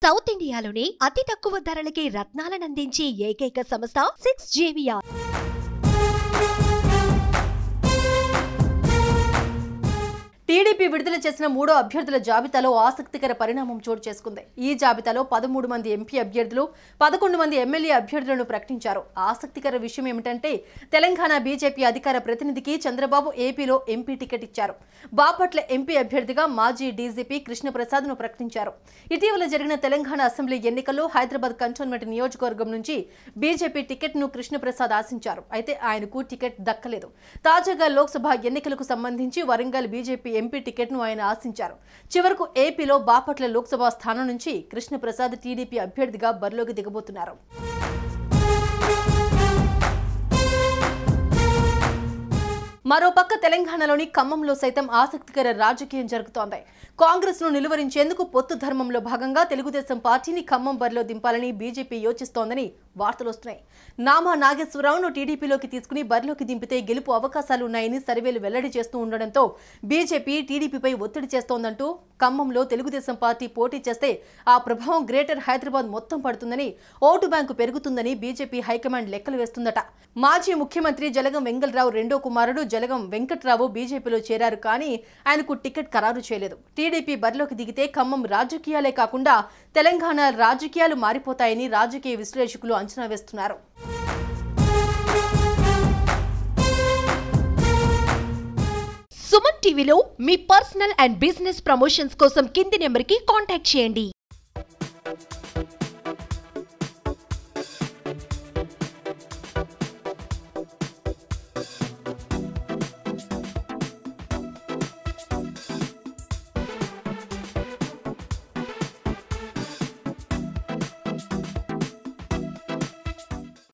South ఇండియాలోనే అతి తక్కువ ధరలకి రత్నాలనందించే ఏకైక సంస్థ 6JVR. టీడీపీ విడుదల చేసిన 3 అభ్యర్థుల జాబితాలో ఆసక్తికర పరిణామం చోటు చేసుకుంది. ఈ జాబితాలో 13 మంది ఎంపీ అభ్యర్థులు, 11 మంది ఎమ్మెల్యే అభ్యర్థులను ప్రకటించారు. ఆసక్తికర విషయం ఏమిటంటే తెలంగాణ బీజేపీ అధికార ప్రతినిధికి చంద్రబాబు ఏపీలో ఎంపీ టికెట్ ఇచ్చారు. బాపట్ల ఎంపీ అభ్యర్థిగా మాజీ డీజీపీ కృష్ణప్రసాద్ను ప్రకటించారు. ఇటీవల జరిగిన తెలంగాణ అసెంబ్లీ ఎన్నికల్లో హైదరాబాద్ కంటోన్మెంట్ నియోజకవర్గం నుంచి బీజేపీ టికెట్ను కృష్ణప్రసాద్ ఆశించారు. అయితే ఆయనకు టికెట్ దక్కలేదు. తాజాగా లోక్సభ ఎన్నికలకు సంబంధించి వరంగల్ బీజేపీ ఎంపీ టికెట్ను ఆయన ఆశించారు. చివరకు ఏపీలో బాపట్ల లోక్సభ స్థానం నుంచి కృష్ణప్రసాద్ టీడీపీ అభ్యర్థిగా బరిలోకి దిగబోతున్నారు. మరోపక్క తెలంగాణలోని ఖమ్మంలో సైతం ఆసక్తికర రాజకీయం జరుగుతోంది. కాంగ్రెస్ ను నిలువరించేందుకు పొత్తు ధర్మంలో భాగంగా తెలుగుదేశం పార్టీని ఖమ్మం బరిలో దింపాలని బీజేపీ యోచిస్తోందని వార్తలు వస్తున్నాయి. నామా నాగేశ్వరరావును టీడీపీలోకి తీసుకుని బరిలోకి దింపితే గెలుపు అవకాశాలున్నాయని సర్వేలు వెల్లడి చేస్తూ ఉండడంతో బీజేపీ టీడీపీపై ఒత్తిడి చేస్తోందంటూ ఖమ్మంలో తెలుగుదేశం పార్టీ పోటీ చేస్తే ఆ ప్రభావం గ్రేటర్ హైదరాబాద్ మొత్తం పడుతుందని, ఓటు బ్యాంకు పెరుగుతుందని బీజేపీ హైకమాండ్ లెక్కలు వేస్తుందట. మాజీ ముఖ్యమంత్రి జలగం వెంగళరావు రెండో కుమారుడు జలగం వెంకట్రావు బీజేపీలో చేరారు. కానీ ఆయనకు టికెట్ ఖరారు చేయలేదు. టీడీపీ బరిలోకి దిగితే ఖమ్మం రాజకీయాలే కాకుండా తెలంగాణ రాజకీయాలు మారిపోతాయని రాజకీయ విశ్లేషకులు అంచనా వేస్తున్నారు. సుమన్ టీవీలో మీ పర్సనల్ అండ్ బిజినెస్ ప్రమోషన్స్ కోసం కింది నెంబర్కి కాంటాక్ట్ చేయండి.